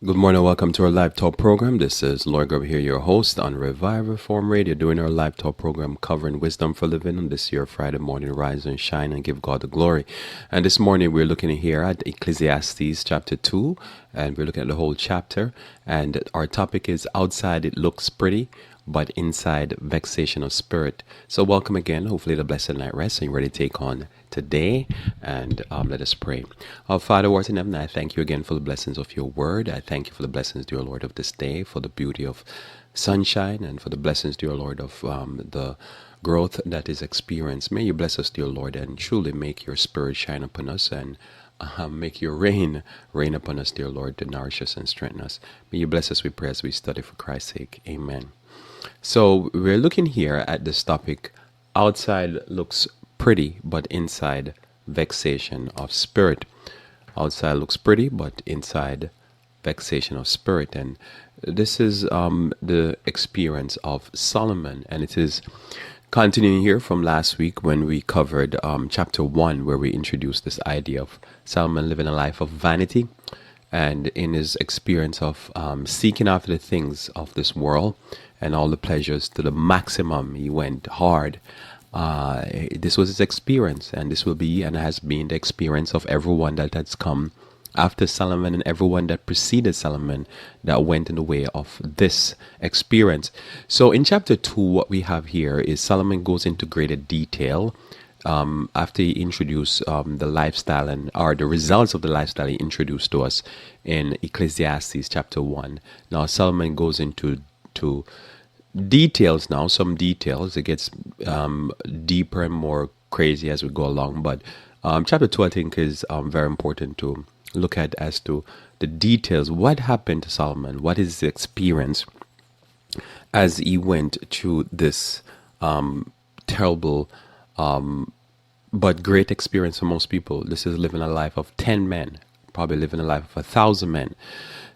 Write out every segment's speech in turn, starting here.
Good morning, welcome to our live talk program. This is Lloyd Grubb here, your host on Revive Reform Radio, doing our live talk program covering wisdom for living on this year, Friday morning, rise and shine and give God the glory. And this morning we're looking here at Ecclesiastes chapter 2, and we're looking at the whole chapter. And our topic is outside it looks pretty, but inside vexation of spirit. So welcome again. Hopefully the blessed night rest and you're ready to take on today. And let us pray. Our Father who art in heaven, I thank you again for the blessings of your word. I thank you for the blessings, dear Lord, of this day, for the beauty of sunshine, and for the blessings, dear Lord, of the growth that is experienced. May you bless us, dear Lord, and truly make your spirit shine upon us, and make your rain upon us, dear Lord, to nourish us and strengthen us. May you bless us, we pray, as we study for Christ's sake. Amen. So we're looking here at this topic, outside looks pretty, but inside vexation of spirit. Outside looks pretty, but inside vexation of spirit. And this is the experience of Solomon, and it is continuing here from last week when we covered chapter 1, where we introduced this idea of Solomon living a life of vanity, and in his experience of seeking after the things of this world and all the pleasures to the maximum. He went hard. This was his experience, and this will be and has been the experience of everyone that has come after Solomon and everyone that preceded Solomon that went in the way of this experience. So in chapter 2, what we have here is Solomon goes into greater detail after he introduced the lifestyle and or the results of the lifestyle he introduced to us in Ecclesiastes chapter 1. Now Solomon goes into details now, some details. It gets deeper and more crazy as we go along. But chapter 2, I think, is very important to look at as to the details. What happened to Solomon? What is his experience as he went through this terrible but great experience for most people? This is living a life of 10 men, probably living a life of 1,000 men.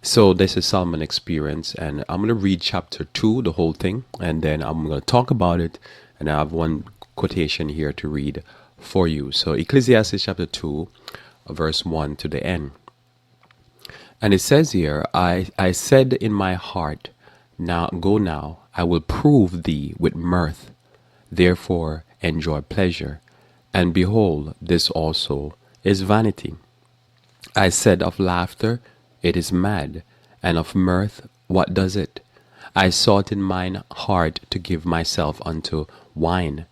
So this is Solomon experience, and I'm going to read chapter 2, the whole thing, and then I'm going to talk about it, and I have one quotation here to read for you. So Ecclesiastes chapter 2, verse 1 to the end. And it says here, I said in my heart, now go now, I will prove thee with mirth, therefore enjoy pleasure. And behold, this also is vanity. I said of laughter, it is mad, and of mirth, what does it? I sought in mine heart to give myself unto wine,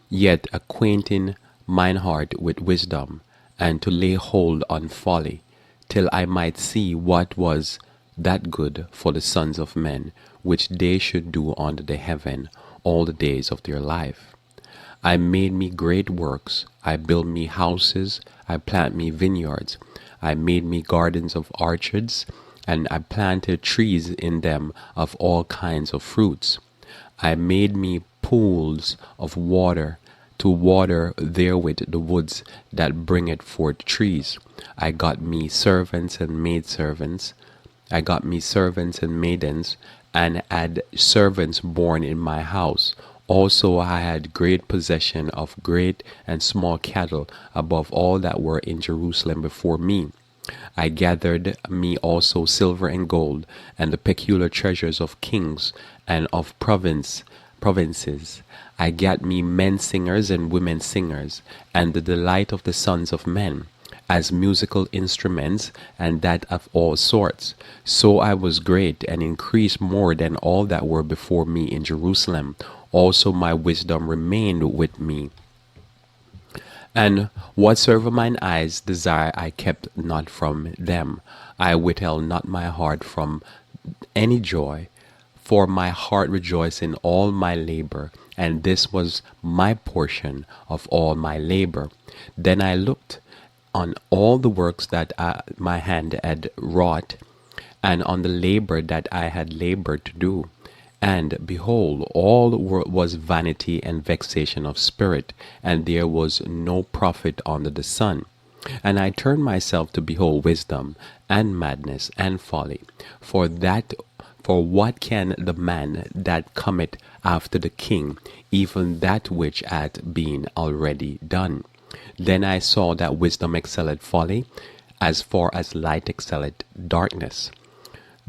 yet acquainting mine heart with wisdom, and to lay hold on folly, till I might see what was that good for the sons of men, which they should do under the heaven all the days of their life. I made me great works, I built me houses, I plant me vineyards, I made me gardens of orchards, and I planted trees in them of all kinds of fruits. I made me pools of water, to water therewith the woods that bringeth forth trees. I got me servants and maidservants. I got me servants and maidens, and had servants born in my house. Also I had great possession of great and small cattle above all that were in Jerusalem before me. I gathered me also silver and gold, and the peculiar treasures of kings and of provinces. I gat me men singers and women singers, and the delight of the sons of men, as musical instruments, and that of all sorts. So I was great, and increased more than all that were before me in Jerusalem. Also my wisdom remained with me. And whatsoever mine eyes desire I kept not from them. I withheld not my heart from any joy, for my heart rejoiced in all my labor, and this was my portion of all my labor. Then I looked on all the works that my hand had wrought, and on the labor that I had labored to do. And behold, all was vanity and vexation of spirit, and there was no profit under the sun. And I turned myself to behold wisdom, and madness, and folly. For what can the man that cometh after the king, even that which hath been already done? Then I saw that wisdom excelled folly, as far as light excelled darkness.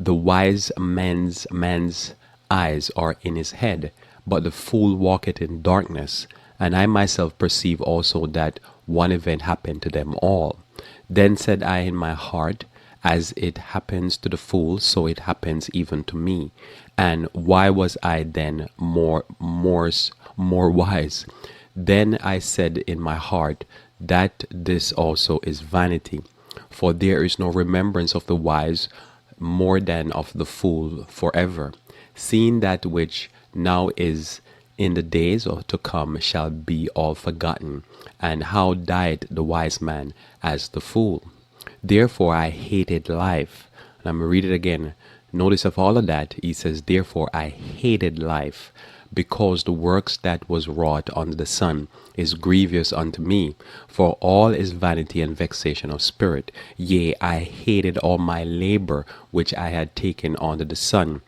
The wise man's eyes are in his head, but the fool walketh in darkness. And I myself perceive also that one event happened to them all. Then said I in my heart, as it happens to the fool, so it happens even to me. And why was I then more wise? Then I said in my heart, that this also is vanity. For there is no remembrance of the wise more than of the fool forever. Seeing that which now is in the days to come shall be all forgotten. And how died the wise man as the fool? Therefore I hated life. And I'm going to read it again. Notice of all of that, he says, therefore I hated life, because the works that was wrought under the sun is grievous unto me. For all is vanity and vexation of spirit. Yea, I hated all my labor which I had taken under the sun,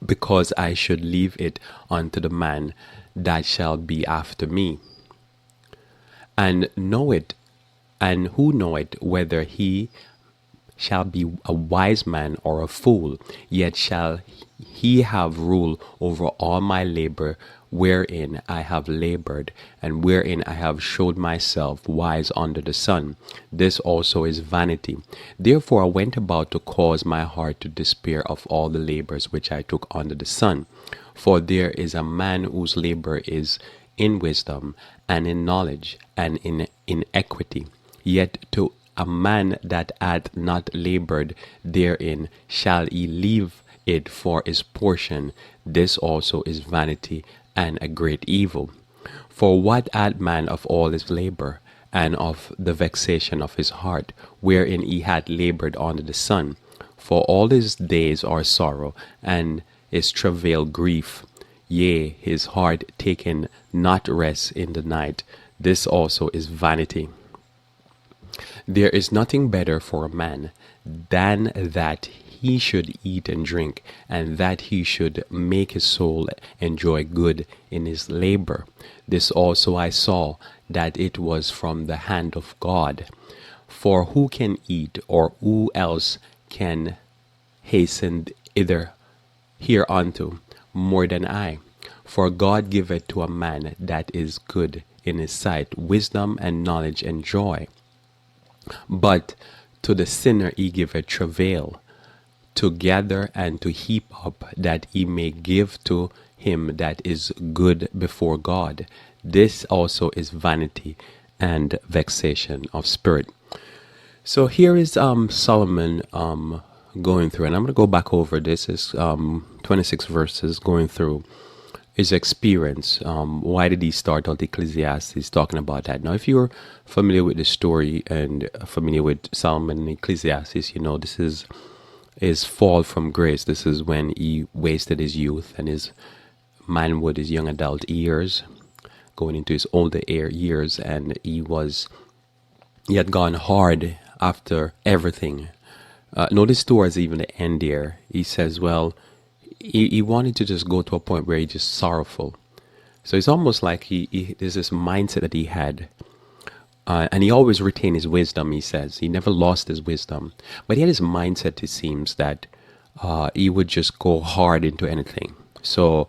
because I should leave it unto the man that shall be after me. And know it, and who knoweth whether he shall be a wise man or a fool, yet shall he have rule over all my labor wherein I have labored, and wherein I have showed myself wise under the sun. This also is vanity. Therefore I went about to cause my heart to despair of all the labors which I took under the sun. For there is a man whose labor is in wisdom, and in knowledge, and in equity. Yet to a man that hath not labored therein shall he leave it for his portion. This also is vanity and a great evil. For what hath man of all his labor, and of the vexation of his heart, wherein he hath labored under the sun? For all his days are sorrow, and his travail grief. Yea, his heart taken not rest in the night. This also is vanity. There is nothing better for a man than that he should eat and drink, and that he should make his soul enjoy good in his labor. This also I saw, that it was from the hand of God. For who can eat, or who else can hasten hither hereunto more than I? For God giveth to a man that is good in his sight wisdom and knowledge and joy. But to the sinner he giveth travail, to gather and to heap up, that he may give to him that is good before God. This also is vanity and vexation of spirit. So here is Solomon going through, and I'm going to go back over this. Is 26 verses going through his experience. Why did he start out Ecclesiastes talking about that? Now, if you're familiar with the story and familiar with Solomon and Ecclesiastes, you know this is his fall from grace. This is when he wasted his youth and his manhood, his young adult years, going into his older years, and he had gone hard after everything. Notice towards even the end there, he says, well, he wanted to just go to a point where he's just sorrowful. So it's almost like there's this mindset that he had. And he always retained his wisdom, he says. He never lost his wisdom. But he had this mindset, it seems, that he would just go hard into anything. So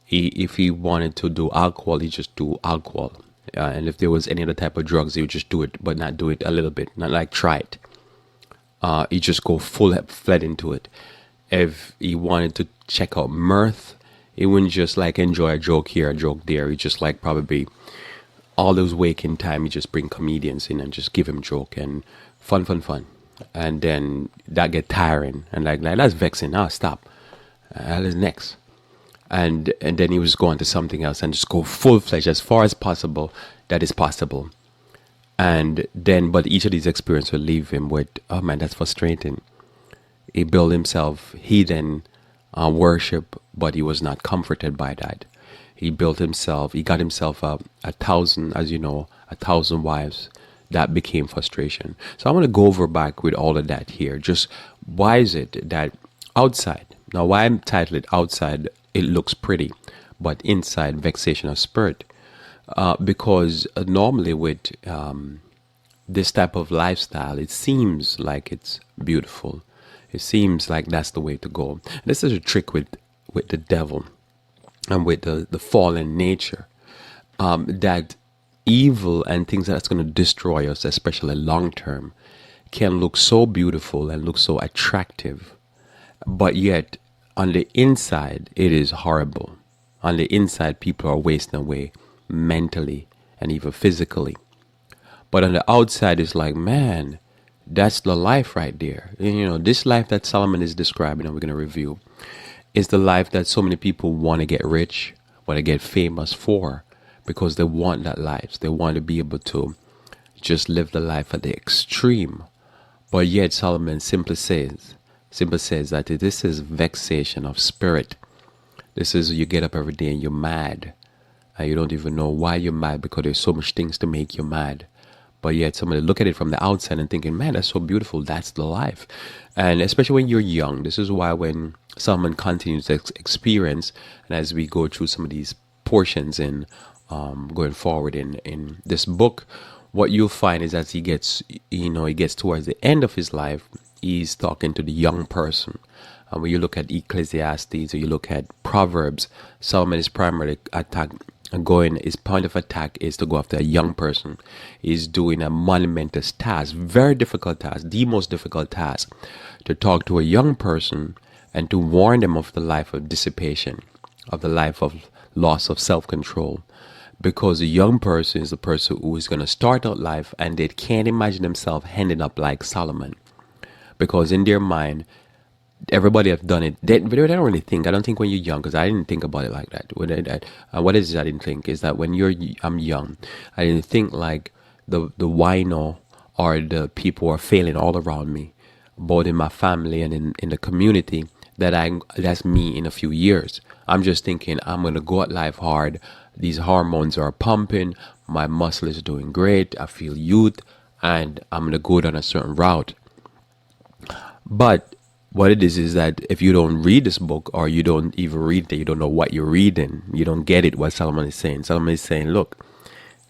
if he wanted to do alcohol, he'd just do alcohol. And if there was any other type of drugs, he would just do it, but not do it a little bit, not like try it. He'd just go fled into it. If he wanted to check out mirth, he wouldn't just like enjoy a joke here, a joke there. He just like probably all those waking time, he just bring comedians in and just give him joke and fun. And then that get tiring and like that's vexing. Stop. That's next. And then he was going to something else and just go full-fledged as far as possible. That is possible. And then, but each of these experiences will leave him with, oh man, that's frustrating. He built himself heathen worship, but he was not comforted by that. He got himself a 1,000, as you know, 1,000 wives. That became frustration. So I want to go over back with all of that here. Just why is it that outside, now why I'm titled it outside, it looks pretty, but inside, vexation of spirit. Because normally with this type of lifestyle, it seems like it's beautiful. It seems like that's the way to go. This is a trick with the devil and with the fallen nature, that evil and things that's going to destroy us, especially long term, can look so beautiful and look so attractive, but yet on the inside it is horrible. On the inside, people are wasting away mentally and even physically. But on the outside, it's like, man, that's the life right there. You know, this life that Solomon is describing, and we're going to review, is the life that so many people want to get rich, want to get famous for, because they want that life. They want to be able to just live the life at the extreme. But yet Solomon simply says that this is vexation of spirit. This is, you get up every day and you're mad. And you don't even know why you're mad, because there's so much things to make you mad. But yet somebody look at it from the outside and thinking, man, that's so beautiful. That's the life. And especially when you're young, this is why when someone continues to experience, and as we go through some of these portions in going forward in this book, what you'll find is as he gets towards the end of his life, he's talking to the young person. And when you look at Ecclesiastes or you look at Proverbs, Solomon is primarily his point of attack is to go after a young person. He's doing a monumentous task, very difficult task, the most difficult task, to talk to a young person and to warn them of the life of dissipation, of the life of loss of self-control. Because a young person is a person who is going to start out life and they can't imagine themselves ending up like Solomon. Because in their mind, everybody have done it. They don't really think. I don't think when you're young, because I didn't think about it like that. What is it I didn't think is that when I'm young, I didn't think like the wino or the people who are failing all around me, both in my family and in the community, that's me in a few years. I'm just thinking I'm going to go at life hard. These hormones are pumping. My muscle is doing great. I feel youth, and I'm going to go down a certain route. But what it is that if you don't read this book, or you don't even read it, you don't know what you're reading, you don't get it, what Solomon is saying. Solomon is saying, look,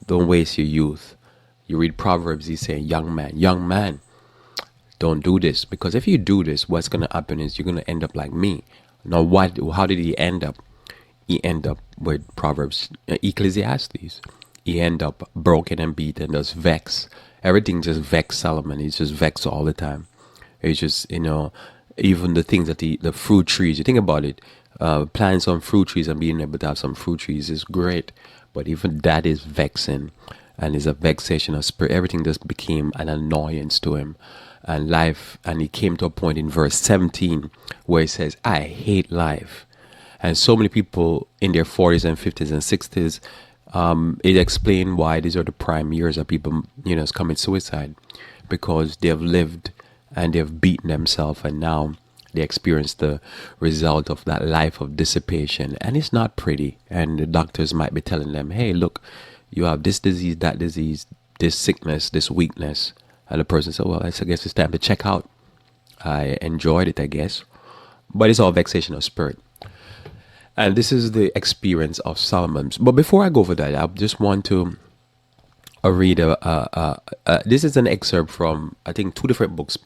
don't waste your youth. You read Proverbs, he's saying, young man, don't do this. Because if you do this, what's going to happen is you're going to end up like me. Now, how did he end up? He end up with Proverbs, Ecclesiastes. He end up broken and beaten, just vex. Everything just vex Solomon. He's just vexed all the time. It's just, even the things that the fruit trees, you think about it, planting some fruit trees and being able to have some fruit trees is great. But even that is vexing, and is a vexation of spirit. Everything just became an annoyance to him. And he came to a point in verse 17 where he says, I hate life. And so many people in their 40s and 50s and 60s, it explained why these are the prime years of people, commit suicide, because they have lived and they have beaten themselves, and now they experience the result of that life of dissipation. And it's not pretty. And the doctors might be telling them, hey, look, you have this disease, that disease, this sickness, this weakness. And the person said, well, I guess it's time to check out. I enjoyed it, I guess. But it's all vexation of spirit. And this is the experience of Solomon. But before I go for that, I just want to read this is an excerpt from, I think, 2 different books.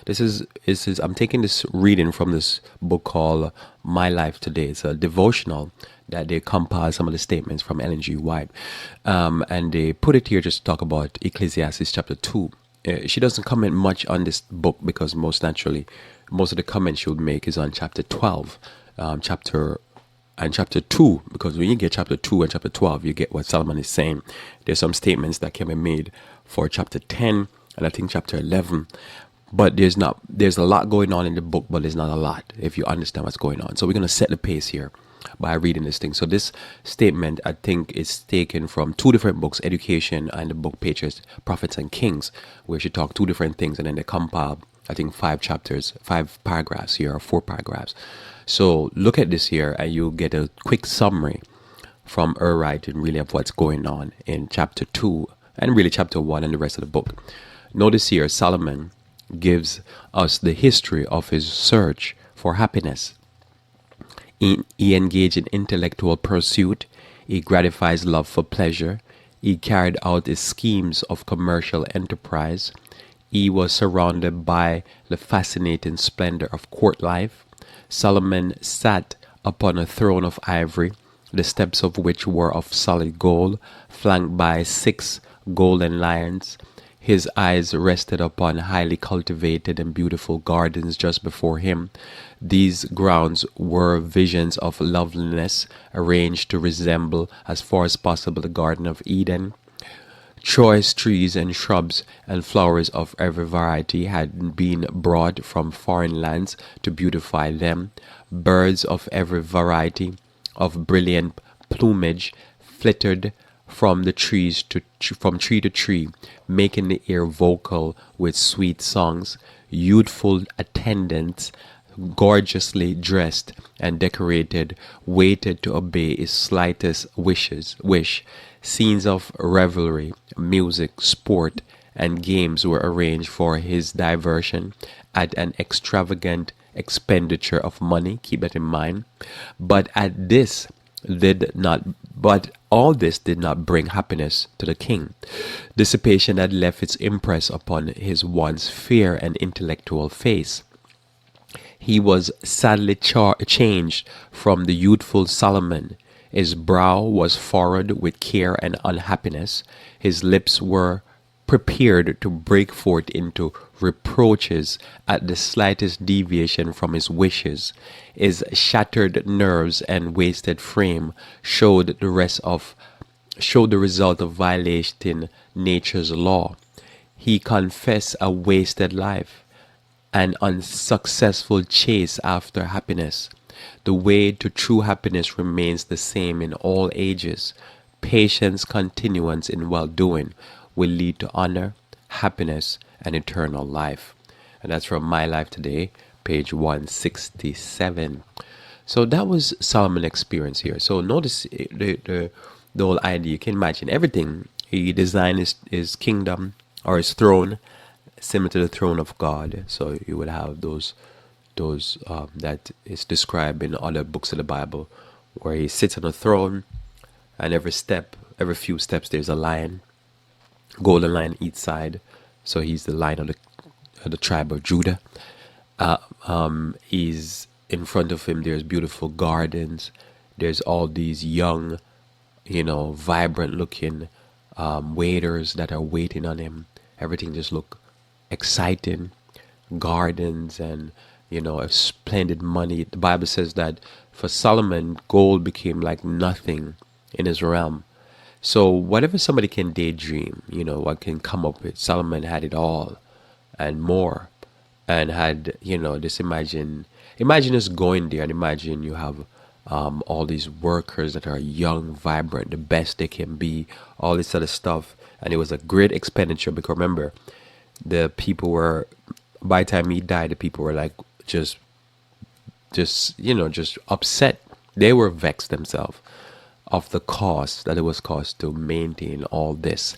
This is I'm taking this reading from this book called My Life Today. It's a devotional that they compile some of the statements from Ellen G. White. And they put it here just to talk about Ecclesiastes chapter 2. She doesn't comment much on this book because most of the comments she would make is on chapter 12, chapter 2, because when you get chapter 2 and chapter 12, you get what Solomon is saying. There's some statements that can be made for chapter 10 and I think chapter 11, but there's a lot going on in the book, but there's not a lot if you understand what's going on. So we're going to set the pace here by reading this thing. So this statement, I think, is taken from 2 different books, Education and the book Patriots, Prophets and Kings, where she talked 2 different things, and then they compile, I think, 5 paragraphs here, or 4 paragraphs. So look at this here and you'll get a quick summary from her writing really of what's going on in chapter 2 and really chapter 1 and the rest of the book. Notice here Solomon gives us the history of his search for happiness. He engaged in intellectual pursuit. He gratifies love for pleasure. He carried out his schemes of commercial enterprise. He was surrounded by the fascinating splendor of court life. Solomon sat upon a throne of ivory, the steps of which were of solid gold, flanked by 6 golden lions. His eyes rested upon highly cultivated and beautiful gardens just before him. These grounds were visions of loveliness, arranged to resemble as far as possible the Garden of Eden. Choice trees and shrubs and flowers of every variety had been brought from foreign lands to beautify them. Birds of every variety of brilliant plumage flitted from the from tree to tree, making the air vocal with sweet songs. Youthful attendants, gorgeously dressed and decorated, waited to obey his slightest wish. Scenes of revelry, music, sport, and games were arranged for his diversion at an extravagant expenditure of money. Keep that in mind. But at this did not but all this did not bring happiness to the king. Dissipation had left its impress upon his once fair and intellectual face. He was sadly changed from the youthful Solomon. His brow was furrowed with care and unhappiness. His lips were prepared to break forth into reproaches at the slightest deviation from his wishes. His shattered nerves and wasted frame showed the result of violating nature's law. He confessed a wasted life, an unsuccessful chase after happiness. The way to true happiness remains the same in all ages. Patience, continuance in well doing will lead to honor, happiness, and eternal life. And that's from My Life Today, page 167. So that was Solomon's experience here. So notice the whole idea. You can imagine everything. He designed his kingdom or his throne similar to the throne of God. So you would have those that is described in other books of the Bible, where he sits on a throne, and every few steps, there's a lion, golden lion each side. So he's the lion of the tribe of Judah. He's in front of him. There's beautiful gardens. There's all these young, vibrant-looking waiters that are waiting on him. Everything just look exciting. Gardens and a splendid money. The Bible says that for Solomon, gold became like nothing in his realm. So whatever somebody can daydream, what can come up with, Solomon had it all and more, and had, just imagine us going there, and imagine you have all these workers that are young, vibrant, the best they can be, all this other stuff. And it was a great expenditure, because remember, the people were, by the time he died, the people were like, just upset. They were vexed themselves of the cost that it was cost to maintain all this,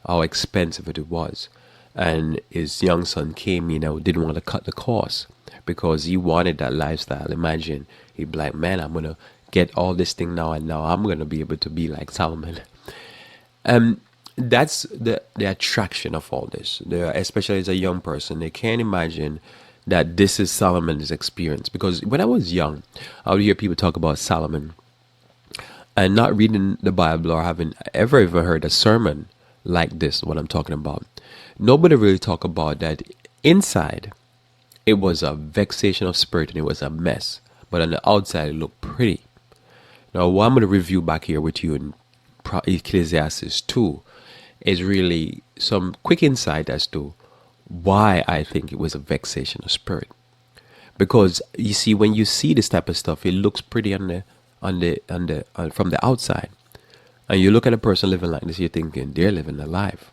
how expensive it was. And his young son came, didn't want to cut the cost because he wanted that lifestyle. Imagine, he'd be like, man, I'm going to get all this thing now, and now I'm going to be able to be like Solomon. That's the attraction of all this. Especially as a young person, they can't imagine that this is Solomon's experience. Because when I was young, I would hear people talk about Solomon, and not reading the Bible or having ever even heard a sermon like this, what I'm talking about. Nobody really talk about that inside. It was a vexation of spirit, and it was a mess. But on the outside, it looked pretty. Now, what I'm going to review back here with you in Ecclesiastes 2 is really some quick insight as to why I think it was a vexation of spirit. Because you see, when you see this type of stuff, it looks pretty from the outside, and you look at a person living like this, you're thinking they're living a life.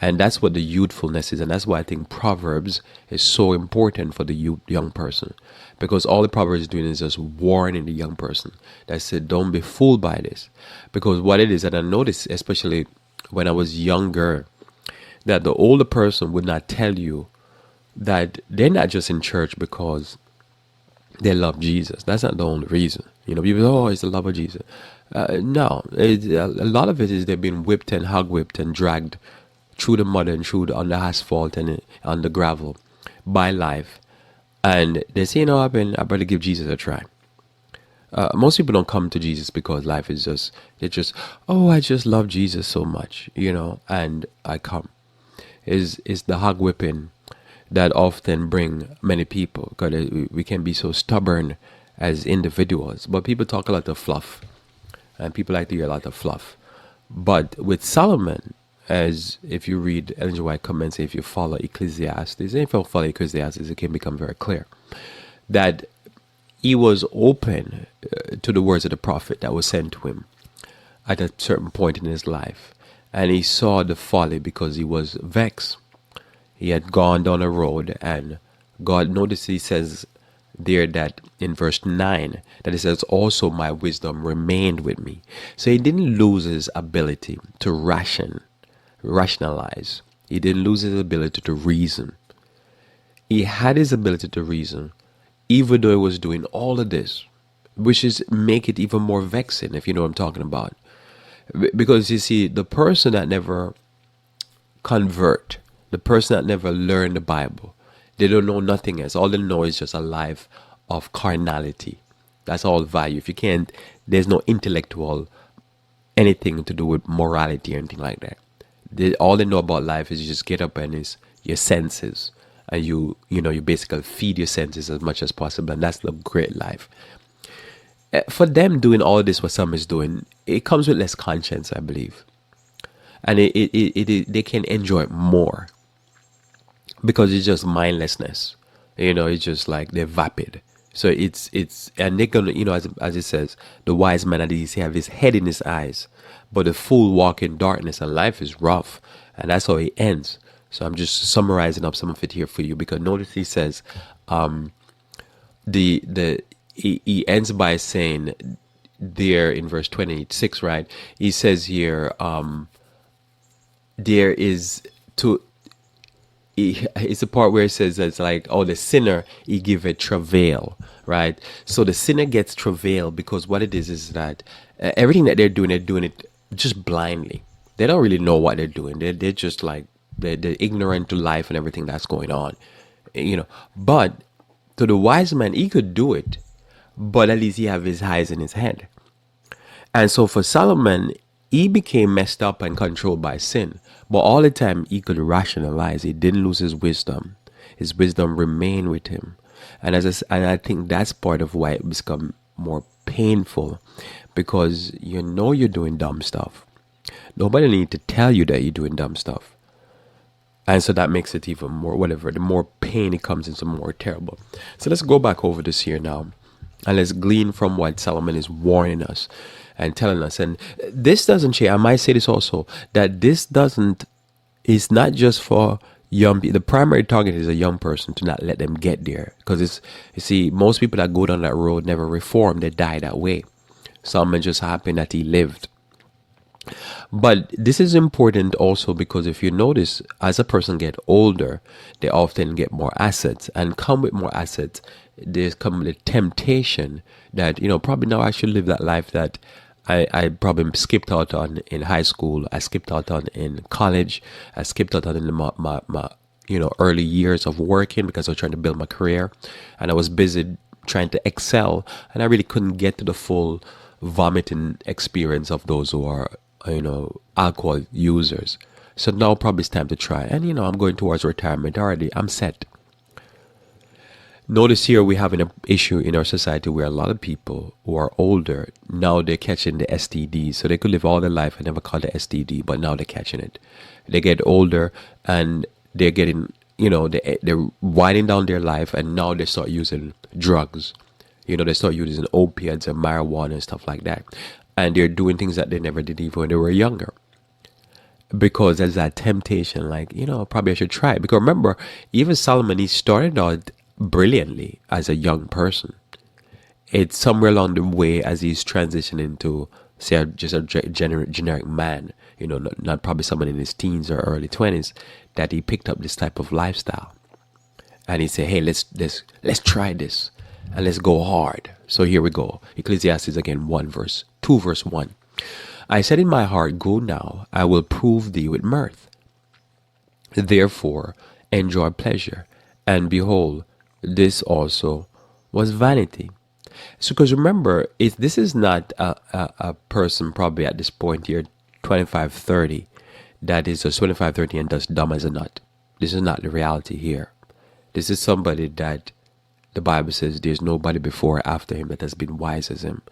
And that's what the youthfulness is, and that's why I think Proverbs is so important for the young person, because all the Proverbs is doing is just warning the young person that said, don't be fooled by this. Because what it is, and I noticed especially when I was younger, that the older person would not tell you that they're not just in church because they love Jesus. That's not the only reason. People, it's the love of Jesus. No, a lot of it is they've been whipped and hog whipped and dragged through the mud and on the asphalt and on the gravel by life, and they say, I better give Jesus a try. Most people don't come to Jesus because life is oh, I just love Jesus so much, and I come. Is the hog whipping that often bring many people, because we can be so stubborn as individuals. But people talk a lot of fluff, and people like to hear a lot of fluff. But with Solomon, as if you read Ellen G. White comments, if you follow Ecclesiastes, and if you follow Ecclesiastes, it can become very clear that he was open to the words of the prophet that was sent to him at a certain point in his life. And he saw the folly because he was vexed. He had gone down a road, and God, notice he says there that in verse 9, that it says, also my wisdom remained with me. So he didn't lose his ability to rationalize. He didn't lose his ability to reason. He had his ability to reason, even though he was doing all of this, which is make it even more vexing, if you know what I'm talking about. Because you see, the person that never convert, the person that never learned the Bible, they don't know nothing else. All they know is just a life of carnality. That's all value. If you can't, there's no intellectual anything to do with morality or anything like that. All they know about life is you just get up and it's your senses, and you basically feed your senses as much as possible, and that's the great life. For them doing all of this, what some is doing, it comes with less conscience, I believe, and they can enjoy it more because it's just mindlessness. It's just like they're vapid. So it's and they're gonna, as it says, the wise man, he have his head in his eyes, but the fool walk in darkness, and life is rough, and that's how it ends. So I'm just summarizing up some of it here for you, because notice he says, he ends by saying there in verse 26, right? He says here, there is to. It's a part where it says it's like, oh, the sinner, he give it travail, right? So the sinner gets travail because what it is that everything that they're doing it just blindly. They don't really know what they're doing. They're just like, they're ignorant to life and everything that's going on, But to the wise man, he could do it, but at least he have his eyes in his head. And so for Solomon, he became messed up and controlled by sin. But all the time he could rationalize. He didn't lose his wisdom. His wisdom remained with him. And I think that's part of why it become more painful, because you're doing dumb stuff. Nobody need to tell you that you're doing dumb stuff. And so that makes it even more, whatever, the more pain it comes into, more terrible. So let's go back over this here now, and let's glean from what Solomon is warning us and telling us. And this doesn't change. I might say this also, that it's not just for young people. The primary target is a young person, to not let them get there. Because most people that go down that road never reform. They die that way. Solomon just happened that he lived. But this is important also because if you notice, as a person get older, they often get more assets, and come with more assets, there's come with a temptation that, probably now I should live that life that I probably skipped out on in high school. I skipped out on in college. I skipped out on in my early years of working, because I was trying to build my career, and I was busy trying to excel, and I really couldn't get to the full vomiting experience of those who are alcohol users. So now probably it's time to try. And I'm going towards retirement already. I'm set. Notice here we have an issue in our society where a lot of people who are older, now they're catching the STD. So they could live all their life and never caught the STD, but now they're catching it. They get older and they're getting, they're winding down their life, and now they start using drugs. They start using opiates and marijuana and stuff like that. And they're doing things that they never did even when they were younger. Because there's that temptation, like, probably I should try it. Because remember, even Solomon, he started out brilliantly as a young person. It's somewhere along the way, as he's transitioning to, say, just a generic man, not probably someone in his teens or early 20s, that he picked up this type of lifestyle. And he said, hey, let's try this, and let's go hard. So here we go. Ecclesiastes again, 2 verse 1. I said in my heart, go now, I will prove thee with mirth. Therefore, enjoy pleasure. And behold, this also was vanity. So, because remember, this is not a person probably at this point here, 25, 30, that is just 25, 30 and just dumb as a nut. This is not the reality here. This is somebody that the Bible says there's nobody before or after him that has been wise as him.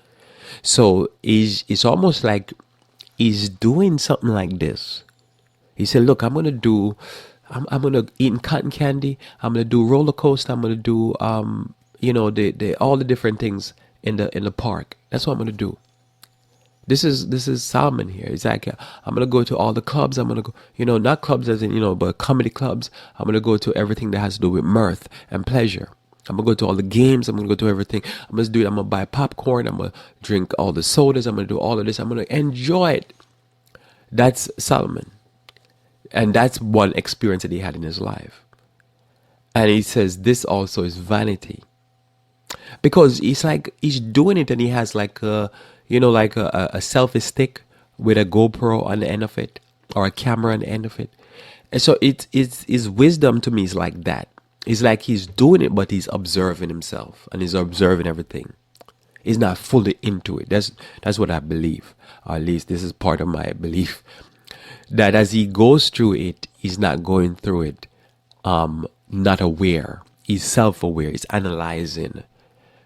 So it's almost like he's doing something like this. He said, look, I'm gonna eat cotton candy, I'm gonna do roller coaster, I'm gonna do the all the different things in the park. That's what I'm gonna do. This is Solomon here. It's like I'm gonna go to all the clubs. I'm gonna go, not clubs as in but comedy clubs. I'm gonna go to everything that has to do with mirth and pleasure. I'm gonna go to all the games. I'm gonna go to everything. I'm gonna do it. I'm gonna buy popcorn. I'm gonna drink all the sodas. I'm gonna do all of this. I'm gonna enjoy it. That's Solomon, and that's one experience that he had in his life. And he says this also is vanity, because he's doing it, and he has like a selfie stick with a GoPro on the end of it, or a camera on the end of it. And so it's his wisdom to me is like that. It's like he's doing it, but he's observing himself and he's observing everything. He's not fully into it. That's what I believe, or at least this is part of my belief, that as he goes through it, he's not going through it not aware. He's self-aware. He's analyzing,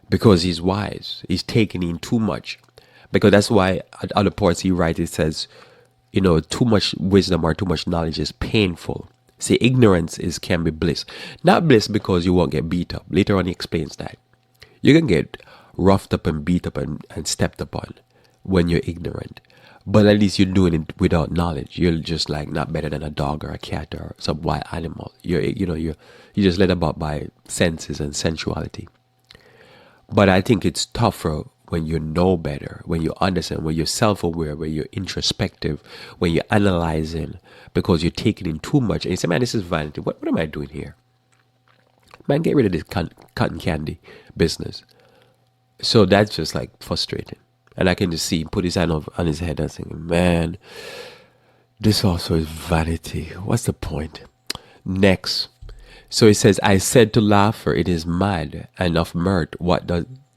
because he's wise. He's taking in too much. Because that's why at other parts he writes, it says, too much wisdom or too much knowledge is painful. See, ignorance can be bliss. Not bliss because you won't get beat up. Later on he explains that. You can get roughed up and beat up and stepped upon when you're ignorant. But at least you're doing it without knowledge. You're just like not better than a dog or a cat or some wild animal. You just led about by senses and sensuality. But I think it's tougher when you know better, when you understand, when you're self-aware, when you're introspective, when you're analyzing, because you're taking in too much. And you say, man, this is vanity. What am I doing here? Man, get rid of this cotton candy business. So that's just like frustrating. And I can just see him put his hand on his head and saying, man, this also is vanity. What's the point? Next. So he says, I said to laughter, it is mad, and of mirth, what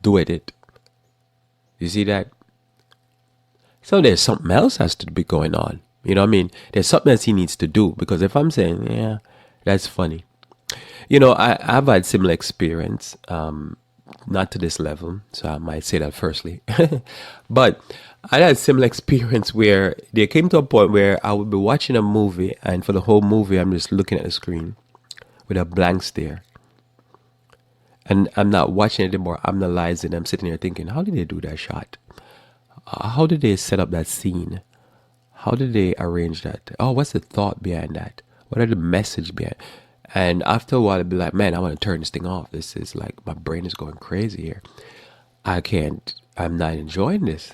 doeth it? You see that? So there's something else has to be going on. You know what I mean? There's something else he needs to do. Because if I'm saying, yeah, that's funny. I've had similar experience, not to this level, so I might say that firstly. But I had a similar experience where there came to a point where I would be watching a movie, and for the whole movie, I'm just looking at the screen with a blank stare. And I'm not watching it anymore. I'm analyzing. I'm sitting here thinking, how did they do that shot? How did they set up that scene? How did they arrange that? Oh, what's the thought behind that? What are the message behind? And after a while, I'd be like, man, I want to turn this thing off. This is like, my brain is going crazy here. I'm not enjoying this.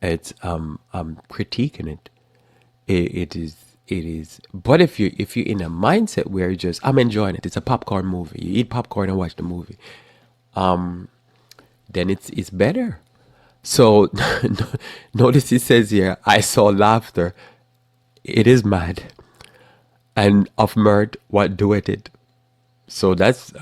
I'm critiquing it. It is. But if you're in a mindset where I'm enjoying it, it's a popcorn movie. You eat popcorn and watch the movie. Then it's better. So notice it says here, I saw laughter. It is mad. And of mirth, what doeth it? So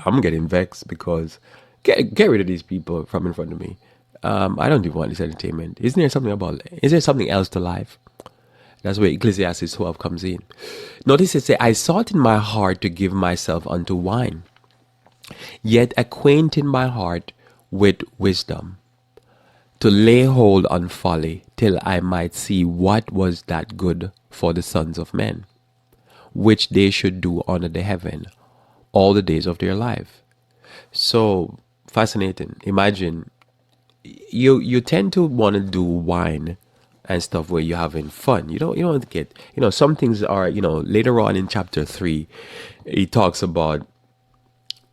I'm getting vexed because get rid of these people from in front of me. I don't even want this entertainment. Is there something else to life? That's where Ecclesiastes 12 comes in. Notice it says, I sought in my heart to give myself unto wine, yet acquainting my heart with wisdom, to lay hold on folly, till I might see what was that good for the sons of men, which they should do under the heaven all the days of their life. So fascinating. Imagine you tend to want to do wine and stuff where you're having fun. You don't want to get, some things are, later on in chapter 3, he talks about,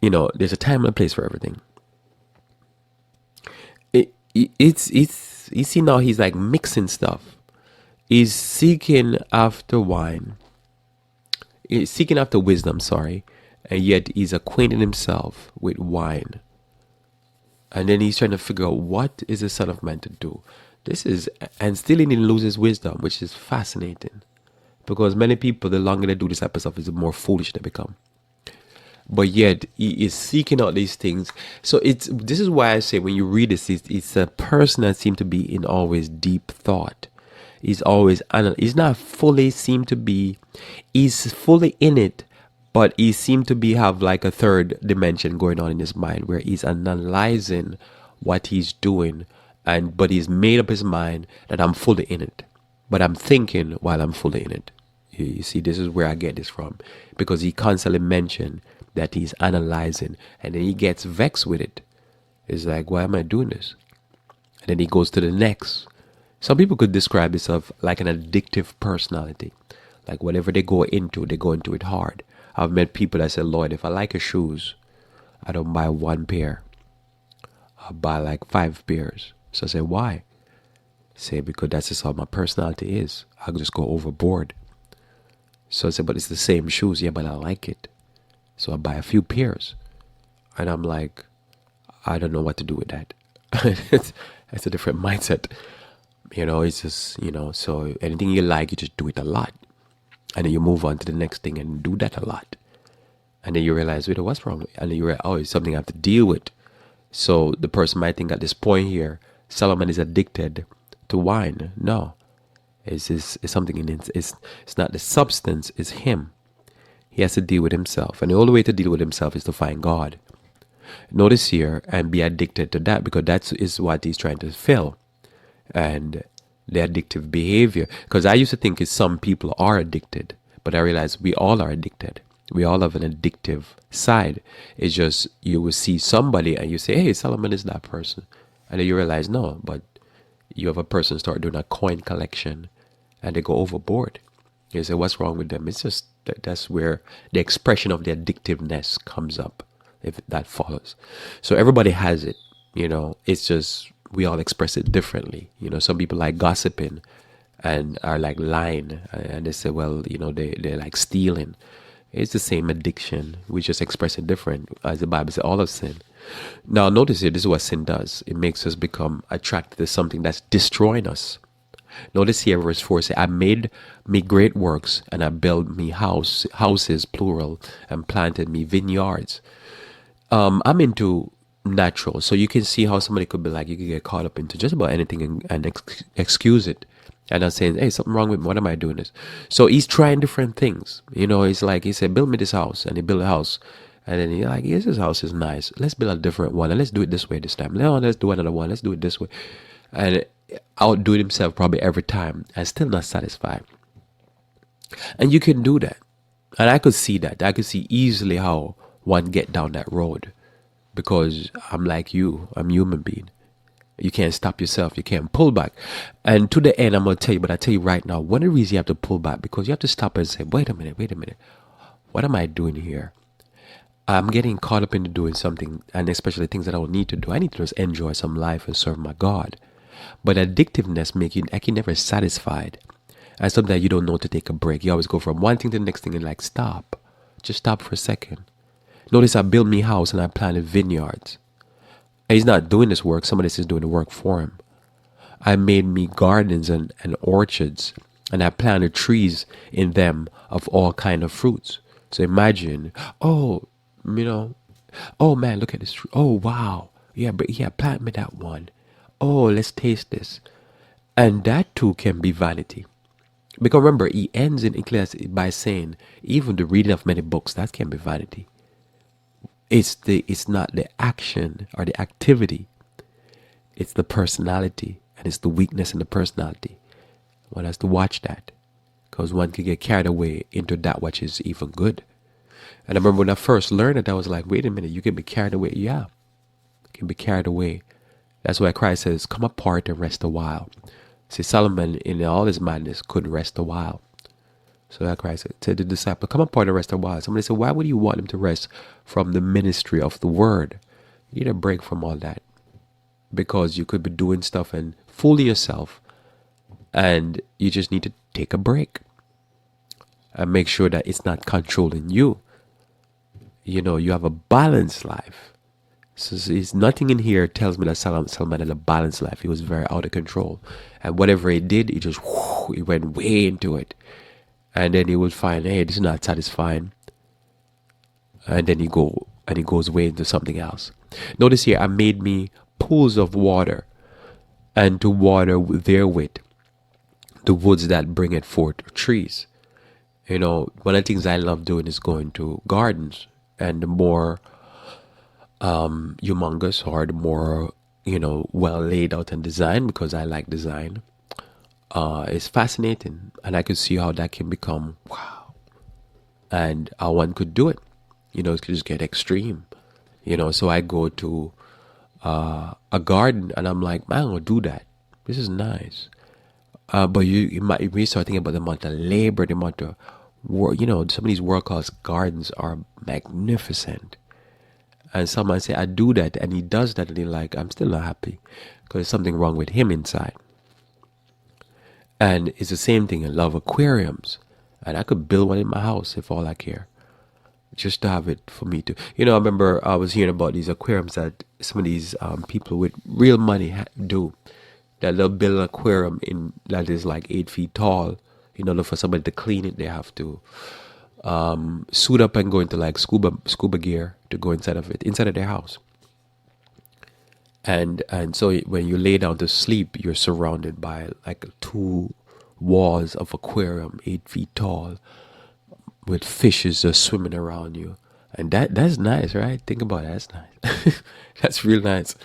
there's a time and a place for everything. It's you see now he's like mixing stuff. He's seeking after wine. He's seeking after wisdom, and yet he's acquainting himself with wine. And then he's trying to figure out what is the Son of Man to do. And still he didn't lose his wisdom, which is fascinating. Because many people, the longer they do this type of stuff, is the more foolish they become. But yet he is seeking out these things. So this is why I say when you read this, it's a person that seems to be in always deep thought. He's always he's not fully seem to be, he's fully in it, but he seemed to be have like a third dimension going on in his mind where he's analyzing what he's doing, and but he's made up his mind that I'm fully in it, but I'm thinking while I'm fully in it. You see, this is where I get this from, because he constantly mentioned that he's analyzing, and then he gets vexed with it. It's like, why am I doing this? And then he goes to the next. Some people could describe this of like an addictive personality. Like whatever they go into it hard. I've met people that say, Lord, if I like your shoes, I don't buy one pair. I'll buy like 5 pairs. So I say, why? Say, because that's just how my personality is. I'll just go overboard. So I said, but it's the same shoes. Yeah, but I like it. So I buy a few pairs. And I'm like, I don't know what to do with that. It's a different mindset. It's just, so anything you like, you just do it a lot. And then you move on to the next thing and do that a lot. And then you realize, wait, what's wrong? And then you realize, oh, it's something I have to deal with. So the person might think at this point here, Solomon is addicted to wine. No. It's something in it. It's not the substance, it's him. He has to deal with himself. And the only way to deal with himself is to find God. Notice here, and be addicted to that, because that is what he's trying to fill. And the addictive behavior. Because I used to think some people are addicted, but I realized we all are addicted. We all have an addictive side. It's just you will see somebody and you say, hey, Solomon is that person. And then you realize, no, but you have a person start doing a coin collection and they go overboard. You say, what's wrong with them? It's just that's where the expression of the addictiveness comes up, if that follows. So everybody has it, it's just we all express it differently. Some people like gossiping and are like lying, and they say, well, they're like stealing. It's the same addiction. We just express it different. As the Bible says, all of sin. Now, notice here, this is what sin does. It makes us become attracted to something that's destroying us. Notice here, verse 4 says, I made me great works, and I built me houses, plural, and planted me vineyards. I'm into natural. So you can see how somebody could be like, you could get caught up into just about anything and excuse it. And I'm saying, hey, something wrong with me. What am I doing this? So he's trying different things. It's like he said, build me this house. And he built a house. And then he's like, yes, this house is nice. Let's build a different one. And let's do it this way this time. No, let's do another one. Let's do it this way. And outdo himself probably every time and still not satisfied. And you can do that. And I could see that. I could see easily how one get down that road. Because I'm like you. I'm a human being. You can't stop yourself. You can't pull back. And to the end, I'm going to tell you, but I tell you right now, one of the reasons you have to pull back, because you have to stop and say, wait a minute. What am I doing here? I'm getting caught up into doing something, and especially things that I don't need to do. I need to just enjoy some life and serve my God. But addictiveness makes you never satisfied. And sometimes you don't know to take a break. You always go from one thing to the next thing and like, stop. Just stop for a second. Notice I built me a house and I planted vineyards. And he's not doing this work. Somebody else is doing the work for him. I made me gardens and orchards, and I planted trees in them of all kind of fruits. So imagine, oh man, look at this tree. Oh, wow. Yeah, plant me that one. Oh, let's taste this. And that too can be vanity. Because remember, he ends in Ecclesiastes by saying, even the reading of many books, that can be vanity. It's not the action or the activity. It's the personality, and it's the weakness in the personality. One has to watch that, because one can get carried away into that which is even good. And I remember when I first learned it, I was like, wait a minute, you can be carried away. Yeah, you can be carried away. That's why Christ says, come apart and rest a while. See, Solomon, in all his madness, couldn't rest a while. So that Christ said to the disciple, come apart and rest a while. Somebody said, why would you want him to rest from the ministry of the word? You need a break from all that. Because you could be doing stuff and fooling yourself. And you just need to take a break. And make sure that it's not controlling you. You have a balanced life. So it's nothing in here tells me that Solomon had a balanced life. He was very out of control. And whatever he did, he went way into it. and then he would find, hey, this is not satisfying, and then he goes away into something else. Notice here, I made me pools of water, and to water therewith the woods that bringeth forth trees. One of the things I love doing is going to gardens, and the more humongous or the more well laid out and designed, because I like design, it's fascinating, and I could see how that can become wow, and how one could do it. It could just get extreme. So I go to a garden, and I'm like, man, I'm gonna do that. This is nice. But you might, when you start thinking about the amount of labor, the amount of work, some of these workhouse gardens are magnificent. And someone say, I do that, and he does that, and he's like, I'm still not happy because there's something wrong with him inside. And it's the same thing. I love aquariums, and I could build one in my house if all I care, just to have it for me to. I remember I was hearing about these aquariums that some of these people with real money do. That they'll build an aquarium that is like 8 feet tall. In order for somebody to clean it, they have to suit up and go into like scuba gear to go inside of their house. And so when you lay down to sleep, you're surrounded by like 2 walls of aquarium, 8 feet tall, with fishes just swimming around you. And that's nice, right? Think about it. That's nice. That's real nice.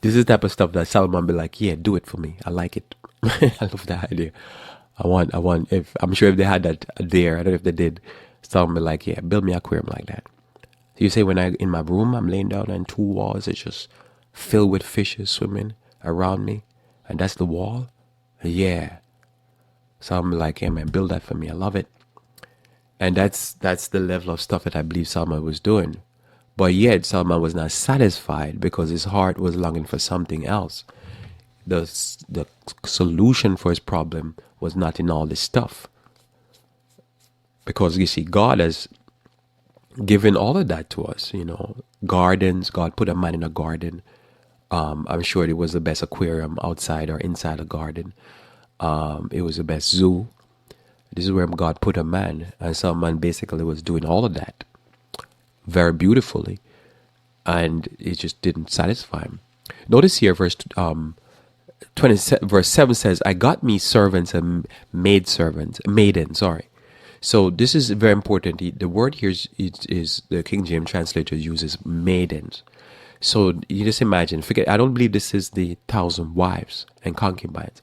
This is the type of stuff that Solomon be like, yeah, do it for me. I like it. I love that idea. I want, if I'm sure if they had that there, I don't know if they did, Solomon be like, yeah, build me an aquarium like that. So you say when in my room, I'm laying down and 2 walls, it's just filled with fishes swimming around me. And that's the wall? Yeah. So I'm like, yeah, man, build that for me. I love it. And that's the level of stuff that I believe Solomon was doing. But yet Solomon was not satisfied because his heart was longing for something else. The solution for his problem was not in all this stuff. Because you see, God has given all of that to us, Gardens, God put a man in a garden. I'm sure it was the best aquarium outside or inside a garden. It was the best zoo. This is where God put a man. And Solomon basically was doing all of that very beautifully, and it just didn't satisfy him. Notice here, verse 7 says, I got me servants and maidens. Sorry. So this is very important. The word here is the King James translator uses maidens. So you just imagine, I don't believe this is the 1,000 wives and concubines.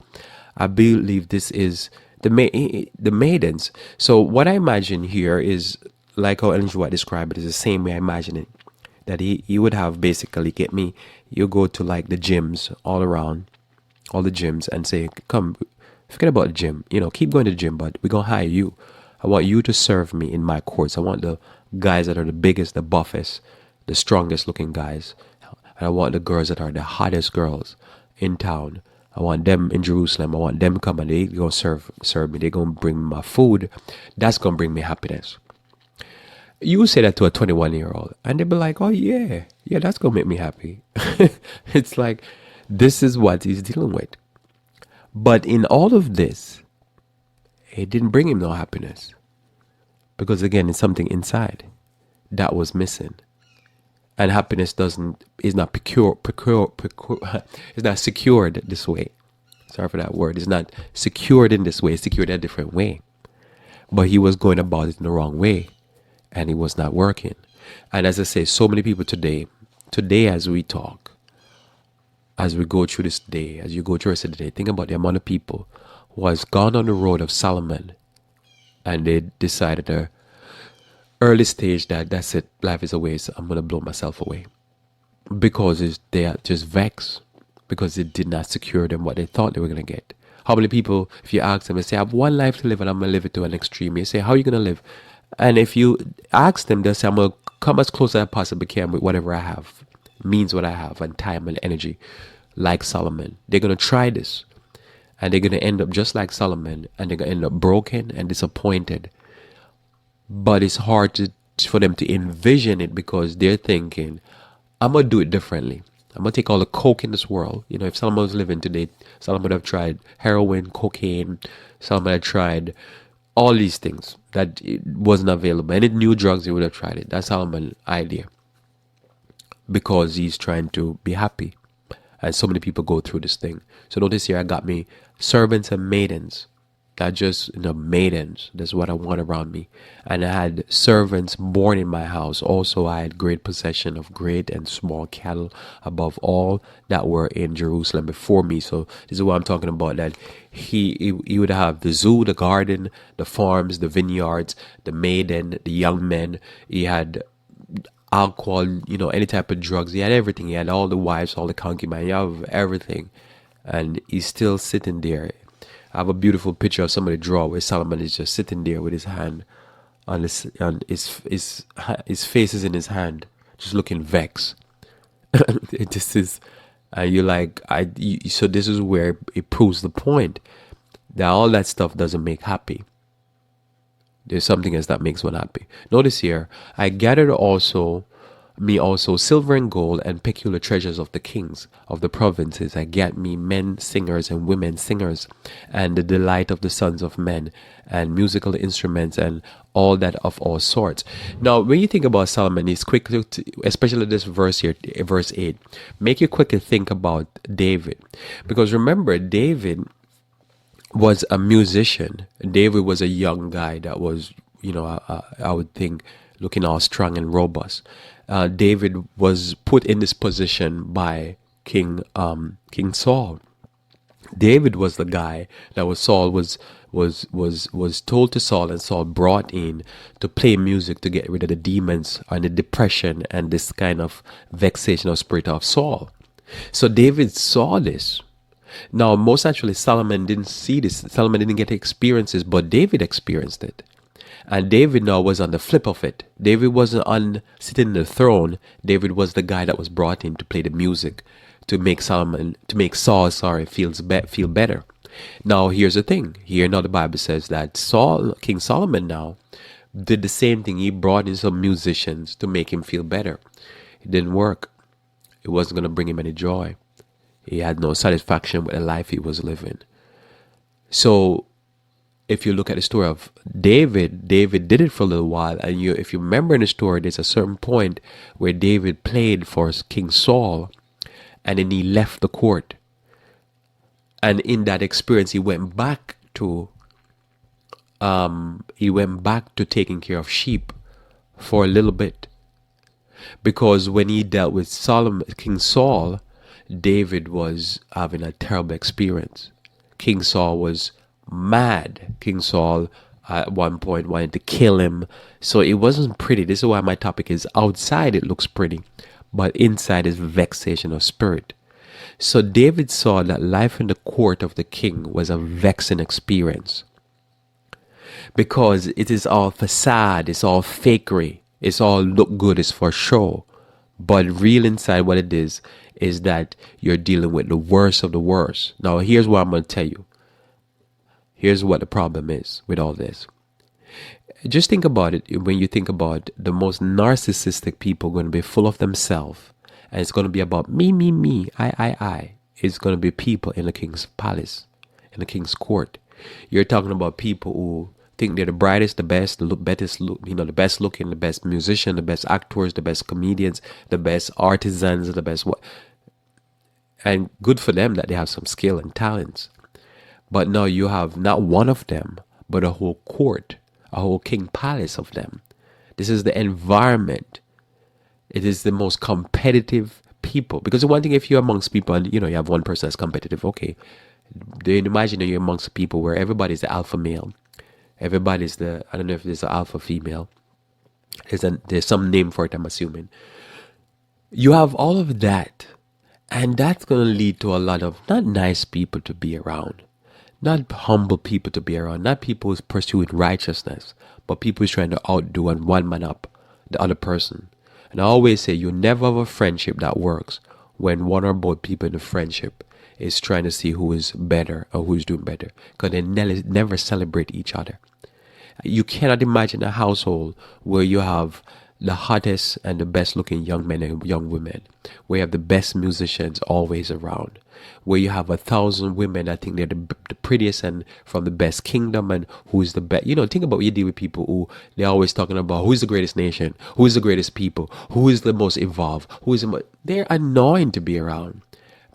I believe this is the maidens. So what I imagine here is, like how Ellen G. White described it, is the same way I imagine it. That he would have basically, you go to like the gyms all around, all the gyms, and say, come, forget about the gym, keep going to the gym, but we're going to hire you. I want you to serve me in my courts. I want the guys that are the biggest, the buffest, the strongest looking guys. And I want the girls that are the hottest girls in town. I want them in Jerusalem. I want them to come and they going to serve me. They're going to bring me my food. That's going to bring me happiness. You say that to a 21-year-old and they'll be like, oh yeah, that's going to make me happy. It's like, this is what he's dealing with. But in all of this, it didn't bring him no happiness. Because again, it's something inside that was missing. And happiness is not it's not secured this way. Sorry for that word. It's not secured in this way. It's secured a different way. But he was going about it in the wrong way. And it was not working. And as I say, so many people today as we talk, as we go through this day, as you go through the rest of the day, think about the amount of people who has gone on the road of Solomon and they decided at an early stage that that's it, life is a waste, I'm going to blow myself away. Because they are just vexed because it did not secure them what they thought they were going to get. How many people, if you ask them, they say, I have one life to live and I'm going to live it to an extreme. You say, how are you going to live? And if you ask them, they'll say, I'm going to come as close as I possibly can with whatever I have, means what I have, and time and energy, like Solomon. They're going to try this, and they're going to end up just like Solomon, and they're going to end up broken and disappointed. But it's hard for them to envision it because they're thinking, I'm going to do it differently. I'm going to take all the coke in this world. If Solomon was living today, Solomon would have tried heroin, cocaine. Solomon had tried All these things that it wasn't available. Any new drugs, he would have tried it. That's Solomon's idea, because he's trying to be happy. And so many people go through this thing. So notice here, I got me servants and maidens. Not just maidens. That's what I want around me. And I had servants born in my house. Also, I had great possession of great and small cattle above all that were in Jerusalem before me. So this is what I'm talking about. That he would have the zoo, the garden, the farms, the vineyards, the maiden, the young men. He had alcohol, any type of drugs. He had everything. He had all the wives, all the concubines. He have everything. And he's still sitting there. I have a beautiful picture of somebody draw where Solomon is just sitting there with his hand on his face is in his hand, just looking vexed. This is, you're like, so this is where it proves the point that all that stuff doesn't make happy. There's something else that makes one happy. Notice here, I gathered also silver and gold and peculiar treasures of the kings of the provinces. I get me men singers and women singers, and the delight of the sons of men, and musical instruments, and all that of all sorts. Now, when you think about Solomon, it's quick to, especially this verse here, verse 8, make you quickly think about David. Because remember, David was a musician. David was a young guy that was, I would think, looking all strong and robust. David was put in this position by King Saul. David was the guy that was told to Saul, and Saul brought in to play music to get rid of the demons and the depression and this kind of vexation of spirit of Saul. So David saw this. Now, most actually, Solomon didn't see this. Solomon didn't get experiences, but David experienced it. And David now was on the flip of it. David wasn't sitting in the throne. David was the guy that was brought in to play the music to make Saul feel better. Now, here's the thing. Here now the Bible says that King Solomon now did the same thing. He brought in some musicians to make him feel better. It didn't work. It wasn't going to bring him any joy. He had no satisfaction with the life he was living. So, if you look at the story of David did it for a little while. And if you remember in the story, there's a certain point where David played for King Saul, and then he left the court. And in that experience, he went back to taking care of sheep for a little bit. Because when he dealt with King Saul, David was having a terrible experience. King Saul was mad. King Saul at one point wanted to kill him. So it wasn't pretty. This is why my topic is outside it looks pretty, but inside is vexation of spirit. So David saw that life in the court of the king was a vexing experience, because it is all facade, it's all fakery, it's all look good, it's for show. But real inside, what it is that you're dealing with the worst of the worst. Now, here's what I'm going to tell you. Here's what the problem is with all this. Just think about it. When you think about the most narcissistic people, going to be full of themselves, and it's going to be about me, I. It's going to be people in the king's palace, in the king's court. You're talking about people who think they're the brightest, the best, the the best looking, the best musician, the best actors, the best comedians, the best artisans, the best what. And good for them that they have some skill and talents. But now you have not one of them, but a whole court, a whole king palace of them. This is the environment. It is the most competitive people. Because the one thing, if you're amongst people and you have one person that's competitive, okay. Then imagine that you're amongst people where everybody's the alpha male. Everybody's I don't know if there's an alpha female. There's some name for it, I'm assuming. You have all of that. And that's going to lead to a lot of not nice people to be around. Not humble people to be around. Not people who's pursuing righteousness. But people who's trying to outdo and one man up the other person. And I always say you never have a friendship that works when one or both people in the friendship is trying to see who is better or who is doing better. Because they never celebrate each other. You cannot imagine a household where you have the hottest and the best looking young men and young women, where you have the best musicians always around, where you have 1,000 women that think they're the prettiest and from the best kingdom, and who is the best. Think about what you deal with people who they're always talking about who is the greatest nation, who is the greatest people, who is the most evolved, who is the most. They're annoying to be around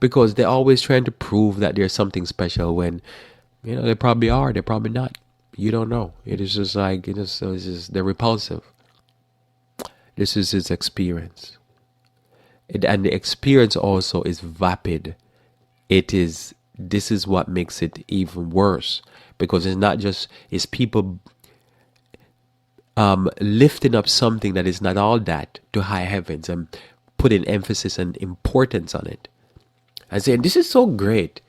because they're always trying to prove that there's something special when, they probably are, they're probably not. You don't know. It is just like, it's just, they're repulsive. This is his experience. And the experience also is vapid. This is what makes it even worse, because it's not just, it's people lifting up something that is not all that to high heavens and putting emphasis and importance on it and saying, this is so great.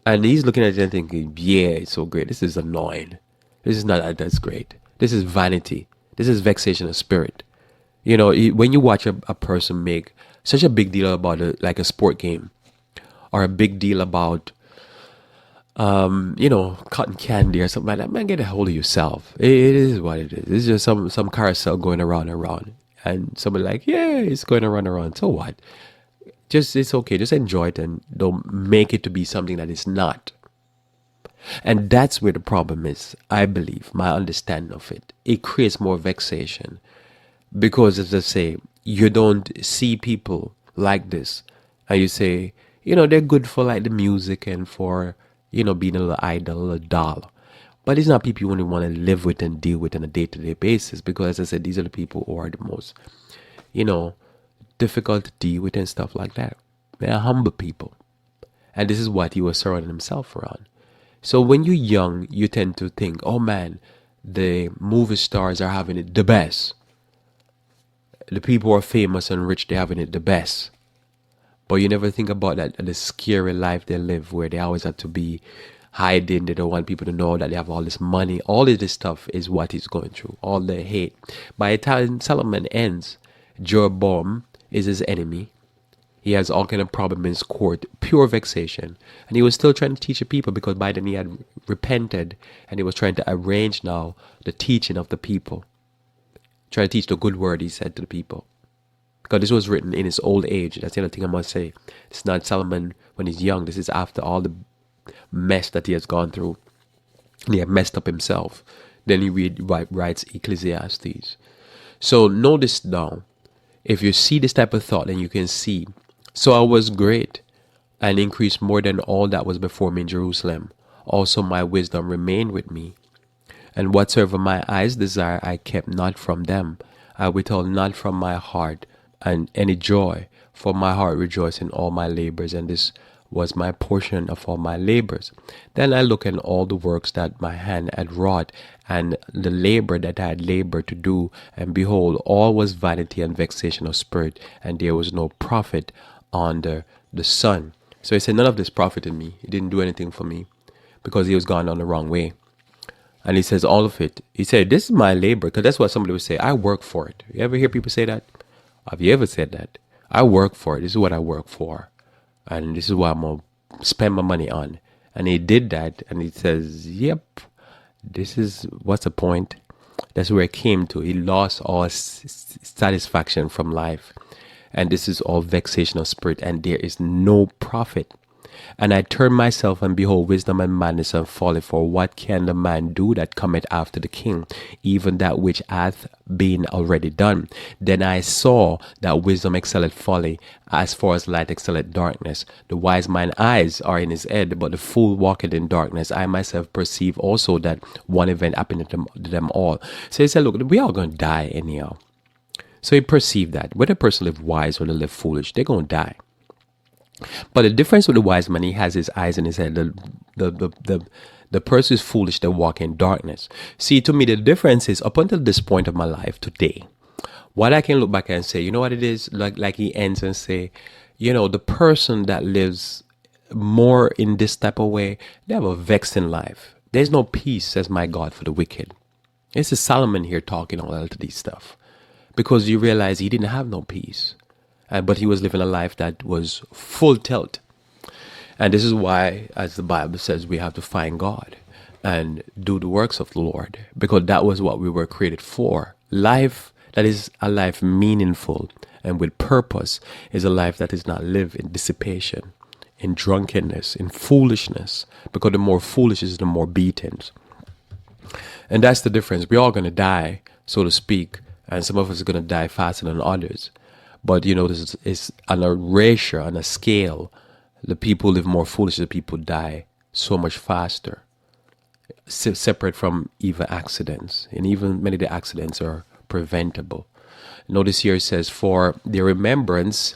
And he's looking at it and thinking, yeah, it's so great. This is annoying. This is not that's great. This is vanity. This is vexation of spirit. When you watch a person make such a big deal about like a sport game, or a big deal about, cotton candy or something like that, man, get a hold of yourself. It is what it is. It's just some carousel going around and around. And somebody like, yeah, it's going around. So what? It's okay. Just enjoy it and don't make it to be something that it's not. And that's where the problem is, I believe, my understanding of it. It creates more vexation. Because, as I say, you don't see people like this. And you say, they're good for like the music and for, being a little idol, a doll. But it's not people you only want to live with and deal with on a day-to-day basis. Because, as I said, these are the people who are the most, difficult to deal with and stuff like that. They're humble people. And this is what he was surrounding himself around. So when you're young, you tend to think, oh man, the movie stars are having it the best. The people who are famous and rich, they're having it the best. But you never think about that, the scary life they live, where they always have to be hiding. They don't want people to know that they have all this money. All of this stuff is what he's going through. All the hate. By the time Solomon ends, Jeroboam is his enemy. He has all kind of problem in his court, pure vexation. And he was still trying to teach the people, because by then he had repented and he was trying to arrange now the teaching of the people. Trying to teach the good word, he said to the people. Because this was written in his old age. That's the other thing I must say. It's not Solomon when he's young. This is after all the mess that he has gone through. And he had messed up himself. Then he writes Ecclesiastes. So notice now, if you see this type of thought, then you can see, so I was great and increased more than all that was before me in Jerusalem. Also my wisdom remained with me. And whatsoever my eyes desire, I kept not from them. I withheld not from my heart and any joy, for my heart rejoiced in all my labors, and this was my portion of all my labors. Then I looked at all the works that my hand had wrought, and the labor that I had labored to do, and behold, all was vanity and vexation of spirit, and there was no profit under the sun. So he said, none of this profited me. It didn't do anything for me, because he was gone on the wrong way. And he says all of it. He said, this is my labor, because that's what somebody would say. I work for it. You ever hear people say that? Have you ever said that? I work for it. This is what I work for. And this is what I'm going to spend my money on. And he did that. And he says, yep, this is, what's the point? That's where it came to. He lost all satisfaction from life. And this is all vexation of spirit. And there is no profit. And I turned myself, and behold, wisdom and madness and folly. For what can the man do that cometh after the king? Even that which hath been already done. Then I saw that wisdom excelleth folly, as far as light excelleth darkness. The wise man's eyes are in his head, but the fool walketh in darkness. I myself perceive also that one event happened to them all. So he said, look, we all going to die anyhow. So he perceived that. Whether a person live wise or they live foolish, they're going to die. But the difference with the wise man, he has his eyes in his head. The person is foolish, they walk in darkness. See, to me, the difference is, up until this point of my life today, what I can look back and say, you know what it is? Like he ends and say, the person that lives more in this type of way, they have a vexing life. There's no peace, says my God, for the wicked. This is Solomon here talking all of these stuff. Because you realize he didn't have no peace. But he was living a life that was full tilt. And this is why, as the Bible says, we have to find God and do the works of the Lord. Because that was what we were created for. Life that is a life meaningful and with purpose, is a life that is not lived in dissipation, in drunkenness, in foolishness, because the more foolish is, the more beatings. And that's the difference. We're all going to die, so to speak, and some of us are going to die faster than others. But this is on a ratio, on a scale. The people live more foolish, the people die so much faster, separate from even accidents. And even many of the accidents are preventable. Notice here it says, for the remembrance.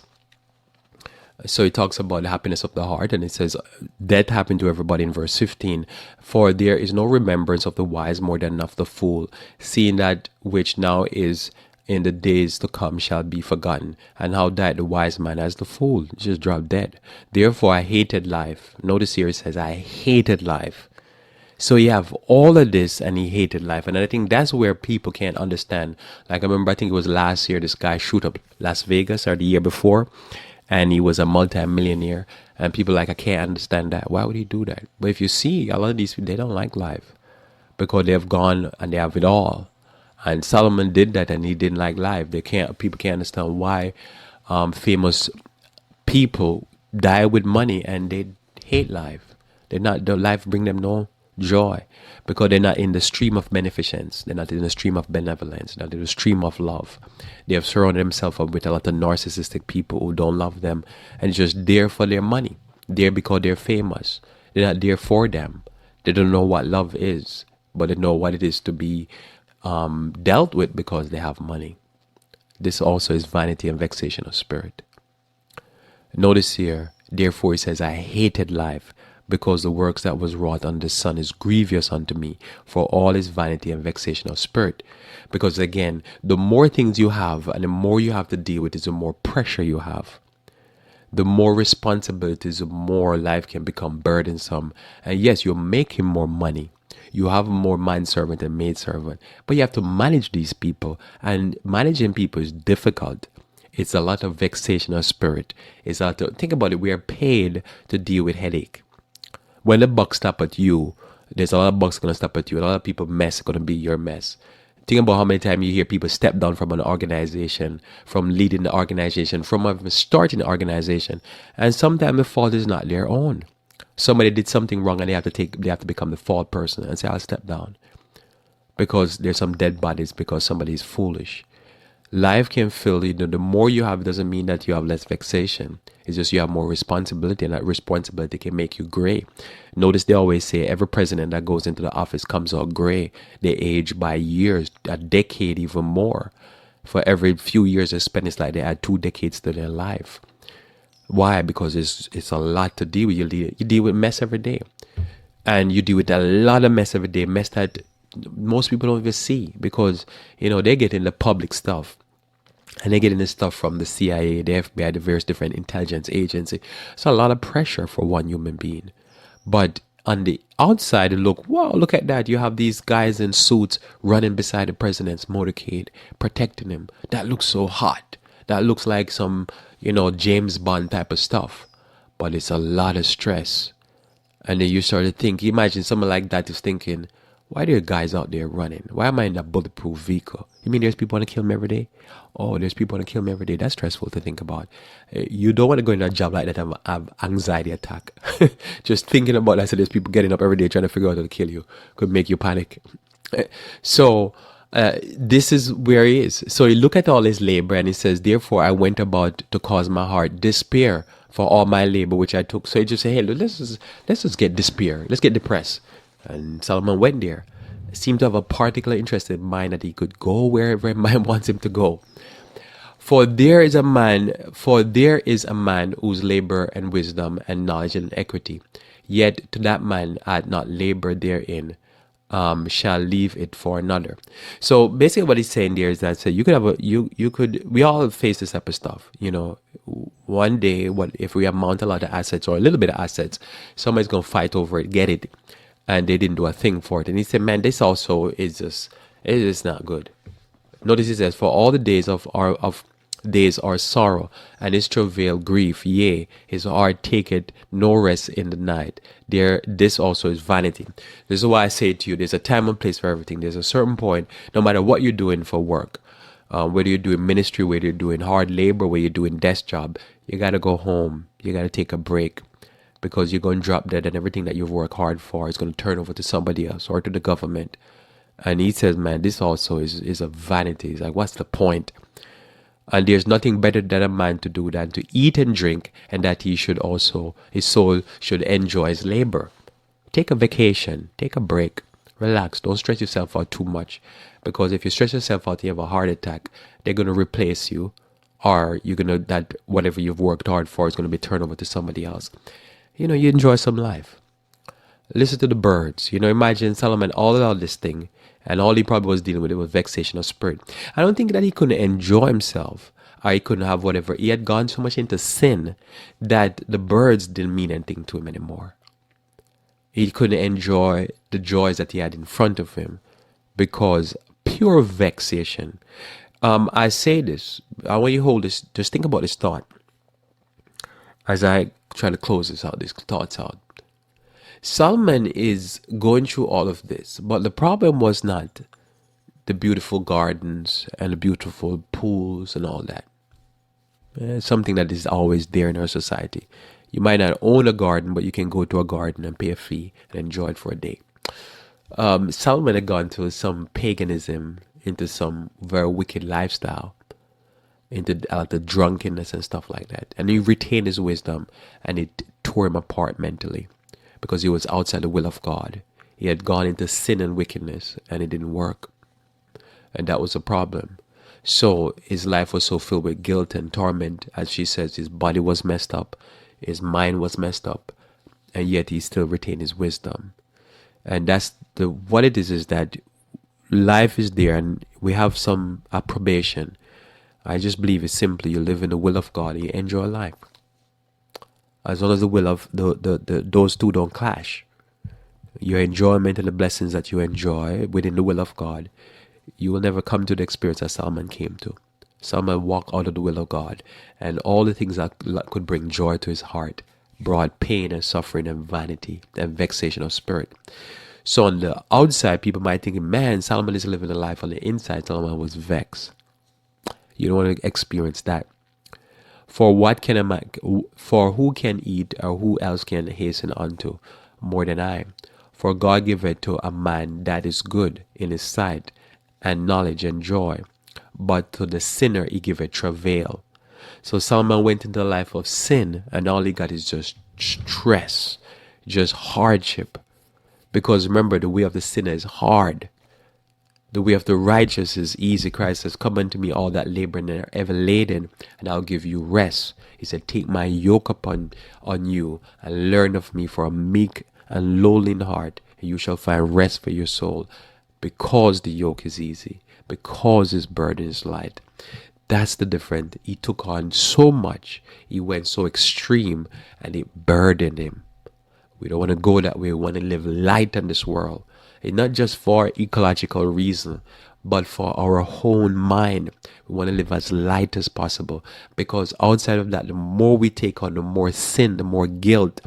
So it talks about the happiness of the heart, and it says, death happened to everybody in verse 15. For there is no remembrance of the wise more than of the fool, seeing that which now is in the days to come shall be forgotten. And how died the wise man as the fool? Just dropped dead. Therefore I hated life. Notice here it says, I hated life. So you have all of this, and he hated life. And I think that's where people can't understand. Like, I remember, I think it was last year, this guy shoot up Las Vegas, or the year before, and he was a multi-millionaire. And people like, I can't understand that. Why would he do that? But if you see, a lot of these people, they don't like life because they've gone and they have it all. And Solomon did that, and he didn't like life. People can't understand why famous people die with money and they hate life. The life bring them no joy because they're not in the stream of beneficence. They're not in the stream of benevolence. They're not in the stream of love. They have surrounded themselves up with a lot of narcissistic people who don't love them and just there for their money. There because they're famous. They're not there for them. They don't know what love is, but they know what it is to be dealt with because they have money. This also is vanity and vexation of spirit. Notice here, therefore he says, I hated life, because the works that was wrought on the Son is grievous unto me, for all is vanity and vexation of spirit. Because again, the more things you have and the more you have to deal with is the more pressure you have. The more responsibilities, the more life can become burdensome. And yes, you're making more money. You have more manservant and maidservant. But you have to manage these people. And managing people is difficult. It's a lot of vexation of spirit. It's a lot of, think about it, we are paid to deal with headache. When the buck stop at you, there's a lot of bucks going to stop at you. A lot of people mess going to be your mess. Think about how many times you hear people step down from an organization, from leading the organization, from even starting the organization. And sometimes the fault is not their own. Somebody did something wrong and they have to become the fault person and say, I'll step down. Because there's some dead bodies because somebody is foolish. Life can fill you. The more you have doesn't mean that you have less vexation. It's just you have more responsibility, and that responsibility can make you gray. Notice they always say every president that goes into the office comes out gray. They age by years, a decade, even more. For every few years they spend, it's like they add 2 decades to their life. Why? Because it's a lot to deal with. You deal with mess every day. And you deal with a lot of mess every day. Mess that most people don't even see because, they get in the public stuff. And they get in this stuff from the CIA, the FBI, the various different intelligence agencies. It's a lot of pressure for one human being. But on the outside, look at that. You have these guys in suits running beside the president's motorcade, protecting him. That looks so hot. That looks like some, James Bond type of stuff. But it's a lot of stress. And then you start to think, imagine someone like that is thinking, why are there guys out there running? Why am I in a bulletproof vehicle? You mean there's people want to kill me every day? Oh, there's people want to kill me every day. That's stressful to think about. You don't want to go into a job like that and have anxiety attack. Just thinking about that, so there's people getting up every day trying to figure out how to kill you. Could make you panic. So this is where he is. So you look at all his labor and he says, therefore I went about to cause my heart despair for all my labor which I took. So he just say, hey, let's just get despair. Let's get depressed. And Solomon went there. Seemed to have a particular interest in mind that he could go wherever mind wants him to go. For there is a man whose labor and wisdom and knowledge and equity, yet to that man hath not labored therein, shall leave it for another. So basically what he's saying there is that you could we all face this type of stuff. One day, what if we amount a lot of assets or a little bit of assets, somebody's gonna fight over it, get it. And they didn't do a thing for it. And he said, man, this also is not good. Notice he says, for all the days of days are sorrow, and his travail grief, yea, his heart taketh no rest in the night. This also is vanity. This is why I say to you, there's a time and place for everything. There's a certain point, no matter what you're doing for work, Whether you're doing ministry, whether you're doing hard labor, whether you're doing desk job, you got to go home. You got to take a break, because you're going to drop dead, and everything that you've worked hard for is going to turn over to somebody else or to the government. And he says, man, this also is a vanity. He's like, what's the point? And there's nothing better than a man to do than to eat and drink, and that he should also, his soul should enjoy his labor. Take a vacation, take a break, relax, don't stress yourself out too much. Because if you stress yourself out, you have a heart attack, they're going to replace you, or you're going to, that whatever you've worked hard for is going to be turned over to somebody else. You enjoy some life. Listen to the birds. Imagine Solomon all about this thing, and all he probably was dealing with it was vexation of spirit. I don't think that he couldn't enjoy himself, or he couldn't have whatever. He had gone so much into sin that the birds didn't mean anything to him anymore. He couldn't enjoy the joys that he had in front of him because pure vexation. I say this, I want you to hold this, just think about this thought as I try to close these thoughts out. Solomon is going through all of this, but the problem was not the beautiful gardens and the beautiful pools and all that. It's something that is always there in our society. You might not own a garden, but you can go to a garden and pay a fee and enjoy it for a day. Solomon had gone to some paganism, into some very wicked lifestyle, into the drunkenness and stuff like that. And he retained his wisdom, and it tore him apart mentally, because he was outside the will of God. He had gone into sin and wickedness, and it didn't work. And that was a problem. So his life was so filled with guilt and torment. As she says, his body was messed up, his mind was messed up, and yet he still retained his wisdom. And that's what it is that life is there, and we have some approbation. I just believe it's simply you live in the will of God and you enjoy life. As long as the will of those two don't clash, your enjoyment and the blessings that you enjoy within the will of God, you will never come to the experience that Solomon came to. Solomon walked out of the will of God, and all the things that could bring joy to his heart brought pain and suffering and vanity and vexation of spirit. So on the outside, people might think, man, Solomon is living a life. On the inside, Solomon was vexed. You don't want to experience that. For who can eat, or who else can hasten unto more than I? For God giveth to a man that is good in his sight, and knowledge and joy. But to the sinner he giveth travail. So Solomon went into a life of sin, and all he got is just stress, just hardship. Because remember, the way of the sinner is hard. The way of the righteous is easy. Christ says, come unto me, all that labor and are heavy laden, and I'll give you rest. He said, take my yoke upon you, and learn of me, for a meek and lowly in heart, and you shall find rest for your soul. Because the yoke is easy, because his burden is light. That's the difference. He took on so much. He went so extreme, and it burdened him. We don't want to go that way. We want to live light in this world. And not just for ecological reason, but for our own mind. We want to live as light as possible. Because outside of that, the more we take on, the more sin, the more guilt,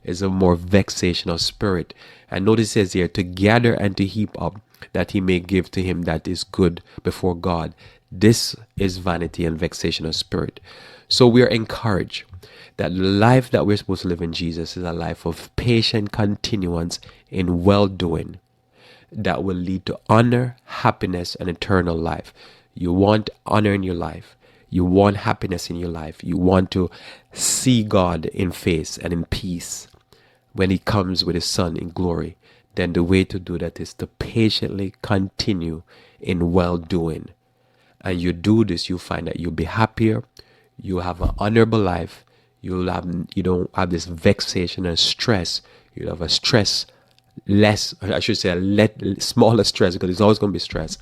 is the more vexation of spirit. And notice it says here, to gather and to heap up, that he may give to him that is good before God. This is vanity and vexation of spirit. So we are encouraged that the life that we're supposed to live in Jesus is a life of patient continuance in well-doing that will lead to honor, happiness, and eternal life. You want honor in your life. You want happiness in your life. You want to see God in face and in peace when he comes with his Son in glory. Then the way to do that is to patiently continue in well-doing. And you do this, you find that you'll be happier, you have an honorable life, you don't have this vexation and stress. You'll have a stress less, I should say smaller stress, because it's always going to be stress.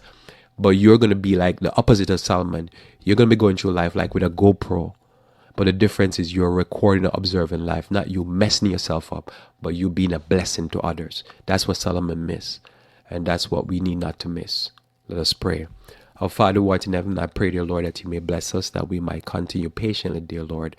But you're going to be like the opposite of Solomon. You're going to be going through life like with a GoPro. But the difference is you're recording and observing life, not you messing yourself up, but you being a blessing to others. That's what Solomon missed. And that's what we need not to miss. Let us pray. Our Father who art in heaven, I pray, dear Lord, that you may bless us, that we might continue patiently, dear Lord,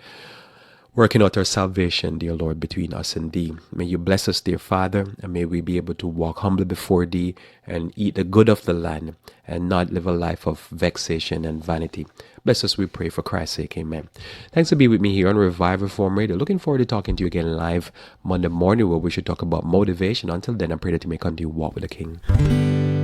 working out our salvation, dear Lord, between us and thee. May you bless us, dear Father, and may we be able to walk humbly before thee and eat the good of the land and not live a life of vexation and vanity. Bless us, we pray, for Christ's sake. Amen. Thanks for being with me here on Revive Reform Radio. Looking forward to talking to you again live Monday morning, where we should talk about motivation. Until then, I pray that you may continue to walk with the King.